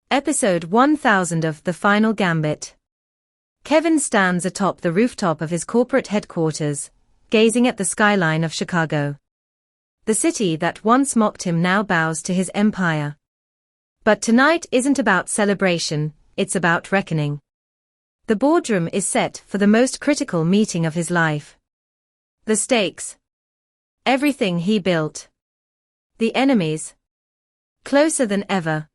Episode 1000 of The Final Gambit. Kevin stands atop the rooftop of his corporate headquarters, gazing at the skyline of Chicago. The city that once mocked him now bows to his empire. But tonight isn't about celebration, it's about reckoning. The boardroom is set for the most critical meeting of his life. The stakes. Everything he built. The enemies. Closer than ever.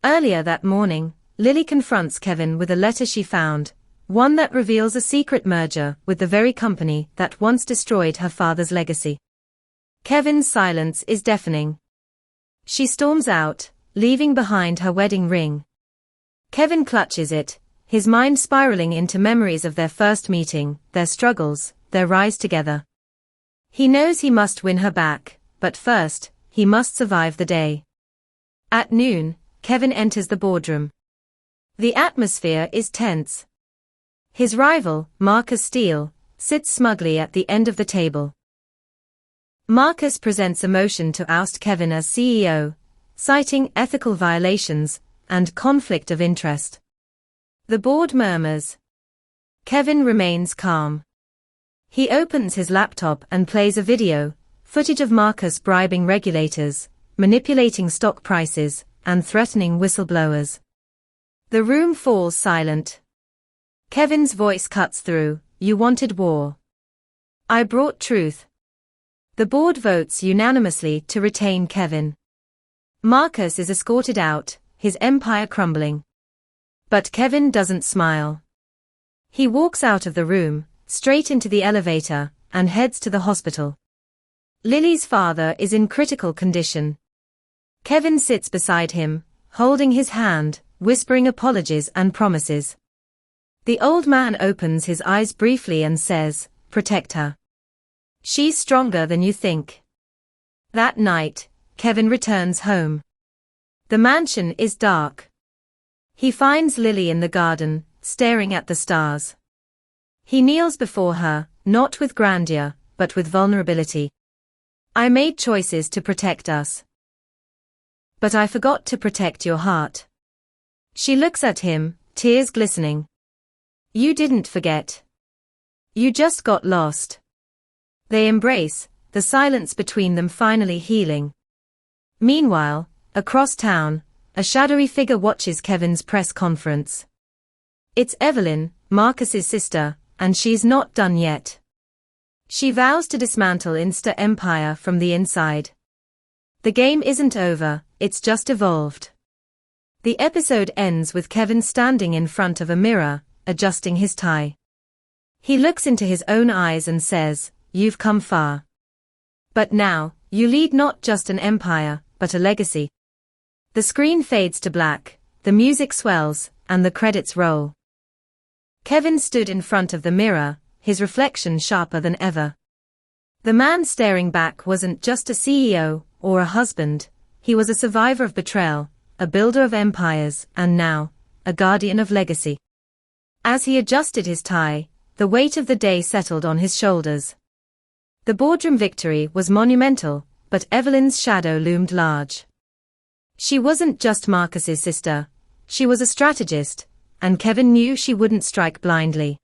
Earlier that morning, Lily confronts Kevin with a letter she found, one that reveals a secret merger with the very company that once destroyed her father's legacy. Kevin's silence is deafening. She storms out, leaving behind her wedding ring. Kevin clutches it, his mind spiraling into memories of their first meeting, their struggles, their rise together. He knows he must win her back, but first, he must survive the day. At noon, Kevin enters the boardroom. The atmosphere is tense. His rival, Marcus Steele, sits smugly at the end of the table. Marcus presents a motion to oust Kevin as CEO, citing ethical violations and conflict of interest. The board murmurs. Kevin remains calm. He opens his laptop and plays a video, footage of Marcus bribing regulators, manipulating stock prices, and threatening whistleblowers. The room falls silent. Kevin's voice cuts through, "You wanted war. I brought truth." The board votes unanimously to retain Kevin. Marcus is escorted out, his empire crumbling. But Kevin doesn't smile. He walks out of the room, straight into the elevator, and heads to the hospital. Lily's father is in critical condition. Kevin sits beside him, holding his hand, whispering apologies and promises. The old man opens his eyes briefly and says, "Protect her. She's stronger than you think." That night, Kevin returns home. The mansion is dark. He finds Lily in the garden, staring at the stars. He kneels before her, not with grandeur, but with vulnerability. "I made choices to protect us. But I forgot to protect your heart." She looks at him, tears glistening. "You didn't forget. You just got lost." They embrace, the silence between them finally healing. Meanwhile, across town, a shadowy figure watches Kevin's press conference. It's Evelyn, Marcus's sister, and she's not done yet. She vows to dismantle Insta empire from the inside. The game isn't over, it's just evolved. The episode ends with Kevin standing in front of a mirror, adjusting his tie. He looks into his own eyes and says, "You've come far. But now, you lead not just an empire, but a legacy." The screen fades to black, the music swells, and the credits roll. Kevin stood in front of the mirror, his reflection sharper than ever. The man staring back wasn't just a CEO, or a husband, he was a survivor of betrayal, a builder of empires, and now, a guardian of legacy. As he adjusted his tie, the weight of the day settled on his shoulders. The boardroom victory was monumental, but Evelyn's shadow loomed large. She wasn't just Marcus's sister, she was a strategist, and Kevin knew she wouldn't strike blindly.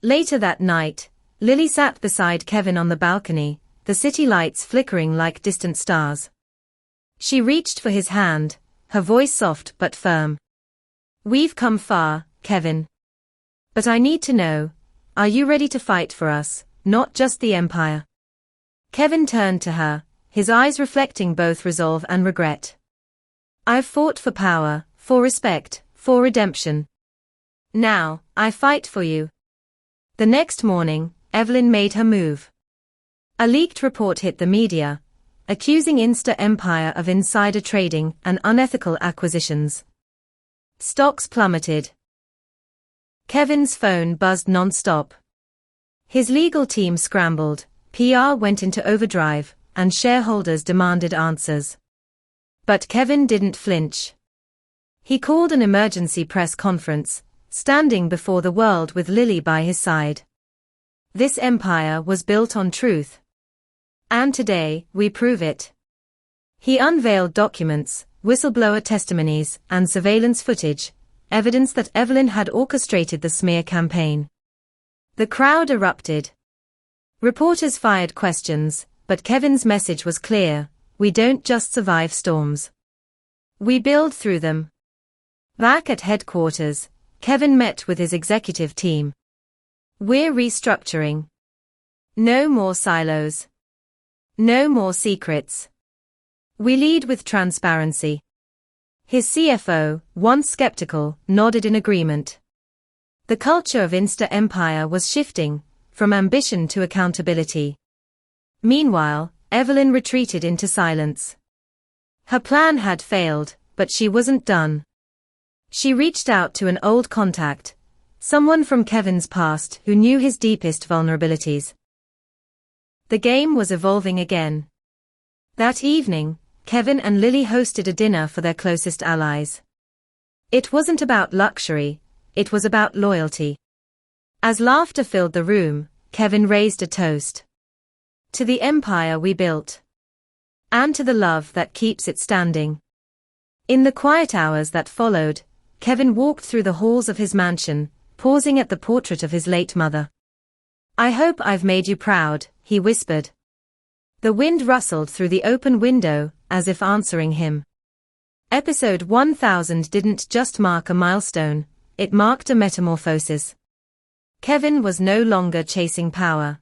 Later that night, Lily sat beside Kevin on the balcony, the city lights flickering like distant stars. She reached for his hand, her voice soft but firm. "We've come far, Kevin. But I need to know, are you ready to fight for us, not just the empire?" Kevin turned to her, his eyes reflecting both resolve and regret. "I've fought for power, for respect, for redemption. Now, I fight for you." The next morning, Evelyn made her move. A leaked report hit the media, accusing Insta empire of insider trading and unethical acquisitions. Stocks plummeted. Kevin's phone buzzed non-stop. His legal team scrambled, PR went into overdrive, and shareholders demanded answers. But Kevin didn't flinch. He called an emergency press conference, standing before the world with Lily by his side. This empire was built on truth. And today, we prove it. He unveiled documents, whistleblower testimonies, and surveillance footage, evidence that Evelyn had orchestrated the smear campaign. The crowd erupted. Reporters fired questions, but Kevin's message was clear: we don't just survive storms. We build through them. Back at headquarters, Kevin met with his executive team. We're restructuring. No more silos. No more secrets. We lead with transparency. His CFO, once skeptical, nodded in agreement. The culture of Insta Empire was shifting, from ambition to accountability. Meanwhile, Evelyn retreated into silence. Her plan had failed, but she wasn't done. She reached out to an old contact, someone from Kevin's past who knew his deepest vulnerabilities. The game was evolving again. That evening, Kevin and Lily hosted a dinner for their closest allies. It wasn't about luxury, it was about loyalty. As laughter filled the room, Kevin raised a toast. To the empire we built. And to the love that keeps it standing. In the quiet hours that followed, Kevin walked through the halls of his mansion, pausing at the portrait of his late mother. "I hope I've made you proud," he whispered. The wind rustled through the open window, as if answering him. Episode 1000 didn't just mark a milestone, it marked a metamorphosis. Kevin was no longer chasing power.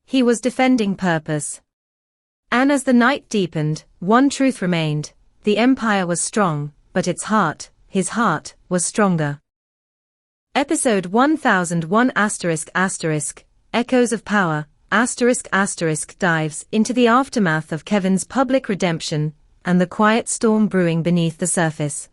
He was defending purpose. And as the night deepened, one truth remained: the empire was strong, but its heart, his heart, was stronger. Episode 1001 ***, Echoes of Power, ***, dives into the aftermath of Kevin's public redemption, and the quiet storm brewing beneath the surface.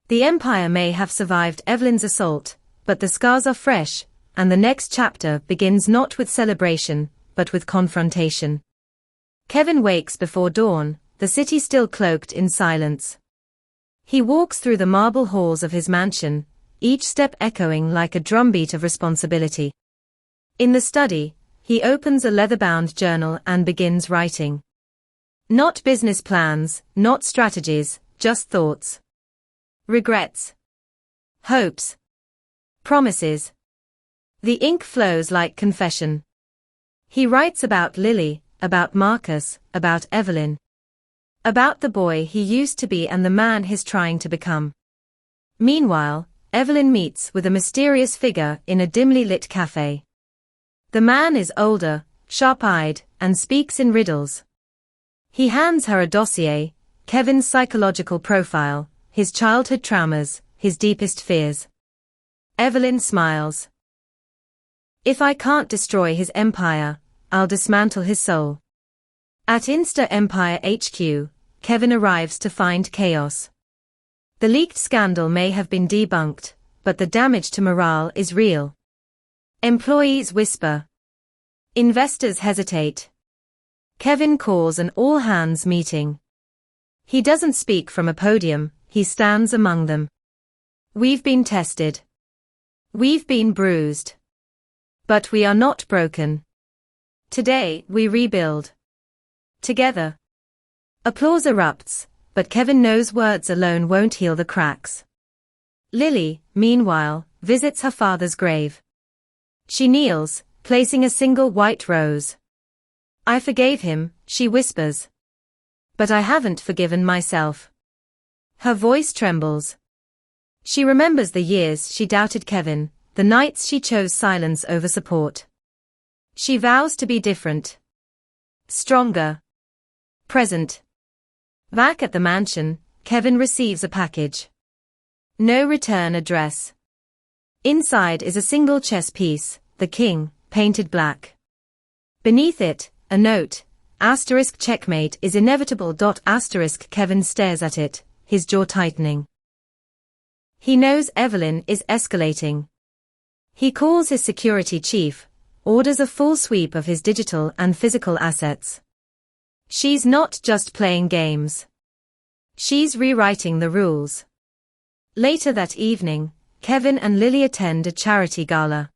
The empire may have survived Evelyn's assault, but the scars are fresh, and the next chapter begins not with celebration, but with confrontation. Kevin wakes before dawn, the city still cloaked in silence. He walks through the marble halls of his mansion, each step echoing like a drumbeat of responsibility. In the study, he opens a leather-bound journal and begins writing. Not business plans, not strategies, just thoughts. Regrets. Hopes. Promises. The ink flows like confession. He writes about Lily, about Marcus, about Evelyn. About the boy he used to be and the man he's trying to become. Meanwhile, Evelyn meets with a mysterious figure in a dimly lit cafe. The man is older, sharp-eyed, and speaks in riddles. He hands her a dossier, Kevin's psychological profile, his childhood traumas, his deepest fears. Evelyn smiles. "If I can't destroy his empire, I'll dismantle his soul." At Insta Empire HQ, Kevin arrives to find chaos. The leaked scandal may have been debunked, but the damage to morale is real. Employees whisper. Investors hesitate. Kevin calls an all-hands meeting. He doesn't speak from a podium, he stands among them. "We've been tested. We've been bruised. But we are not broken. Today, we rebuild. Together." Applause erupts, but Kevin knows words alone won't heal the cracks. Lily, meanwhile, visits her father's grave. She kneels, placing a single white rose. "I forgave him," she whispers. "But I haven't forgiven myself." Her voice trembles. She remembers the years she doubted Kevin, the nights she chose silence over support. She vows to be different. Stronger. Present. Back at the mansion, Kevin receives a package. No return address. Inside is a single chess piece, the king, painted black. Beneath it, a note, **checkmate is inevitable. Kevin stares at it, his jaw tightening. He knows Evelyn is escalating. He calls his security chief, orders a full sweep of his digital and physical assets. She's not just playing games. She's rewriting the rules. Later that evening, Kevin and Lily attend a charity gala.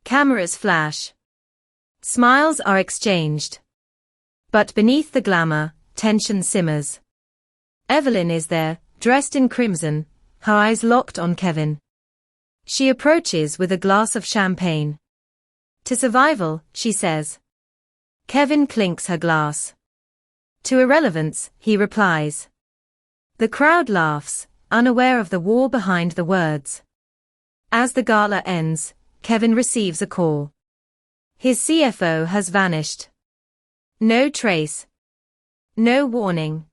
Cameras flash. Smiles are exchanged. But beneath the glamour, tension simmers. Evelyn is there, dressed in crimson, her eyes locked on Kevin. She approaches with a glass of champagne. To survival, she says. Kevin clinks her glass. To irrelevance, he replies. The crowd laughs, unaware of the war behind the words. As the gala ends, Kevin receives a call. His CFO has vanished. No trace. No warning.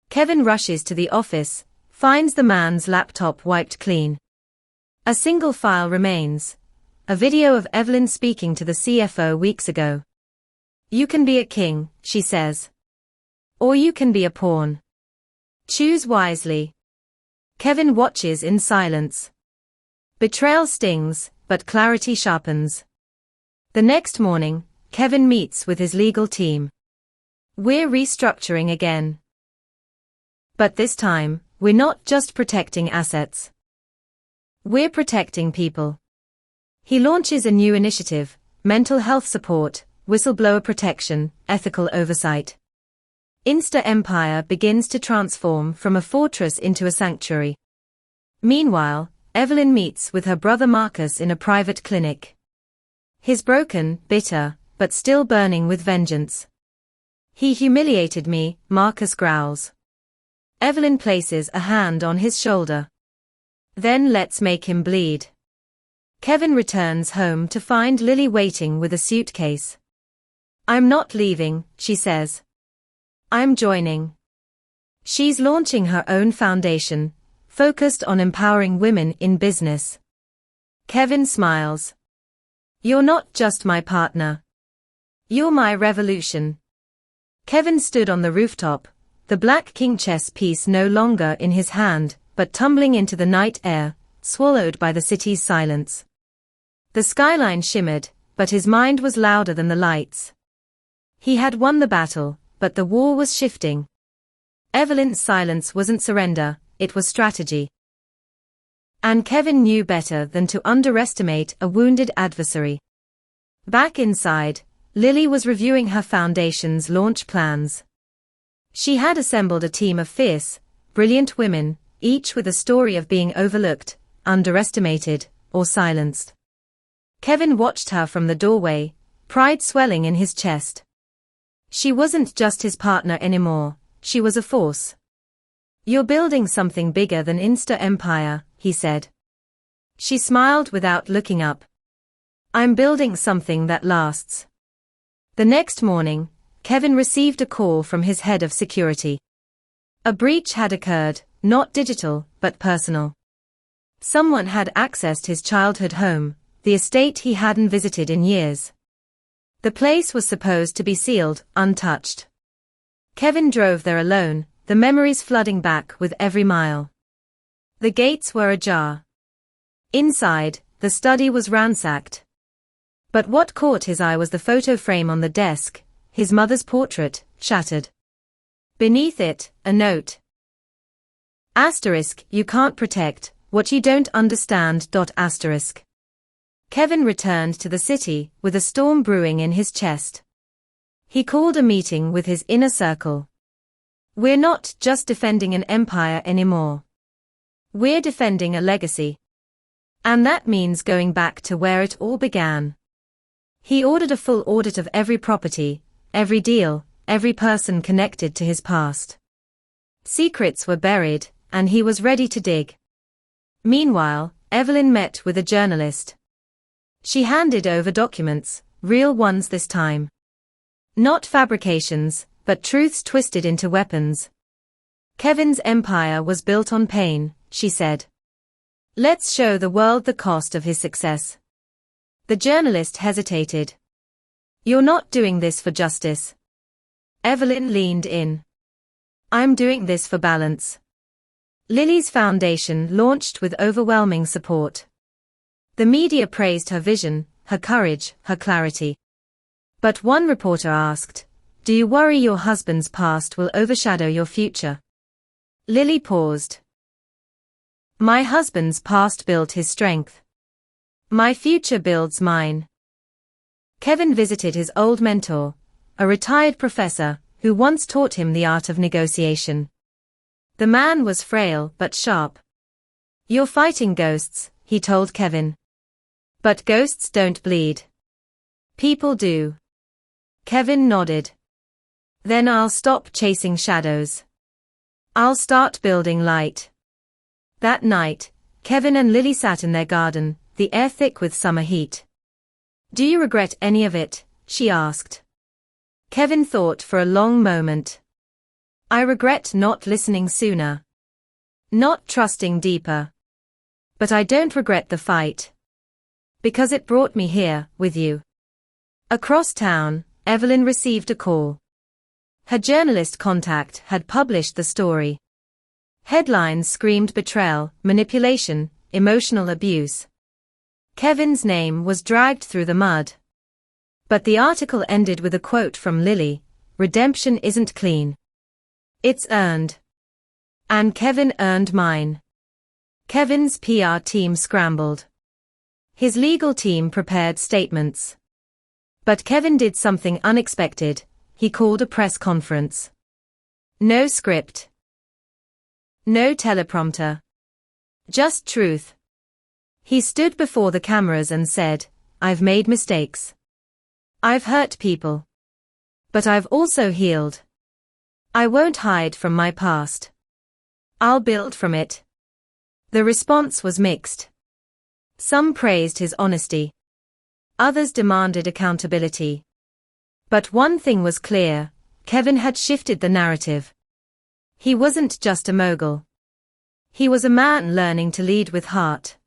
Kevin rushes to the office, finds the man's laptop wiped clean. A single file remains. A video of Evelyn speaking to the CFO weeks ago. You can be a king, she says. Or you can be a pawn. Choose wisely. Kevin watches in silence. Betrayal stings, but clarity sharpens. The next morning, Kevin meets with his legal team. We're restructuring again. But this time, we're not just protecting assets. We're protecting people. He launches a new initiative: mental health support, whistleblower protection, ethical oversight. Insta empire begins to transform from a fortress into a sanctuary. Meanwhile, Evelyn meets with her brother Marcus in a private clinic. He's broken, bitter, but still burning with vengeance. He humiliated me, Marcus growls. Evelyn places a hand on his shoulder. Then let's make him bleed. Kevin returns home to find Lily waiting with a suitcase. I'm not leaving, she says. I'm joining. She's launching her own foundation, focused on empowering women in business. Kevin smiles. You're not just my partner. You're my revolution. Kevin stood on the rooftop, the black king chess piece no longer in his hand, but tumbling into the night air, swallowed by the city's silence. The skyline shimmered, but his mind was louder than the lights. He had won the battle, but the war was shifting. Evelyn's silence wasn't surrender, it was strategy. And Kevin knew better than to underestimate a wounded adversary. Back inside, Lily was reviewing her foundation's launch plans. She had assembled a team of fierce, brilliant women, each with a story of being overlooked, underestimated, or silenced. Kevin watched her from the doorway, pride swelling in his chest. She wasn't just his partner anymore, she was a force. You're building something bigger than Insta Empire, he said. She smiled without looking up. I'm building something that lasts. The next morning, Kevin received a call from his head of security. A breach had occurred, not digital, but personal. Someone had accessed his childhood home, the estate he hadn't visited in years. The place was supposed to be sealed, untouched. Kevin drove there alone, the memories flooding back with every mile. The gates were ajar. Inside, the study was ransacked. But what caught his eye was the photo frame on the desk, his mother's portrait, shattered. Beneath it, a note. Asterisk, you can't protect what you don't understand. Asterisk. Kevin returned to the city with a storm brewing in his chest. He called a meeting with his inner circle. We're not just defending an empire anymore. We're defending a legacy. And that means going back to where it all began. He ordered a full audit of every property, every deal, every person connected to his past. Secrets were buried, and he was ready to dig. Meanwhile, Evelyn met with a journalist. She handed over documents, real ones this time. Not fabrications, but truths twisted into weapons. Kevin's empire was built on pain, she said. Let's show the world the cost of his success. The journalist hesitated. You're not doing this for justice. Evelyn leaned in. I'm doing this for balance. Lily's foundation launched with overwhelming support. The media praised her vision, her courage, her clarity. But one reporter asked, do you worry your husband's past will overshadow your future? Lily paused. My husband's past built his strength. My future builds mine. Kevin visited his old mentor, a retired professor, who once taught him the art of negotiation. The man was frail but sharp. "You're fighting ghosts," he told Kevin. "But ghosts don't bleed." "People do." Kevin nodded. "Then I'll stop chasing shadows. I'll start building light." That night, Kevin and Lily sat in their garden, the air thick with summer heat. "Do you regret any of it?" she asked. Kevin thought for a long moment. "I regret not listening sooner. Not trusting deeper. But I don't regret the fight. Because it brought me here, with you." Across town, Evelyn received a call. Her journalist contact had published the story. Headlines screamed betrayal, manipulation, emotional abuse. Kevin's name was dragged through the mud. But the article ended with a quote from Lily: "Redemption isn't clean. It's earned. And Kevin earned mine." Kevin's PR team scrambled. His legal team prepared statements. But Kevin did something unexpected. He called a press conference. No script. No teleprompter. Just truth. He stood before the cameras and said, "I've made mistakes. I've hurt people. But I've also healed. I won't hide from my past. I'll build from it." The response was mixed. Some praised his honesty. Others demanded accountability. But one thing was clear: Kevin had shifted the narrative. He wasn't just a mogul. He was a man learning to lead with heart.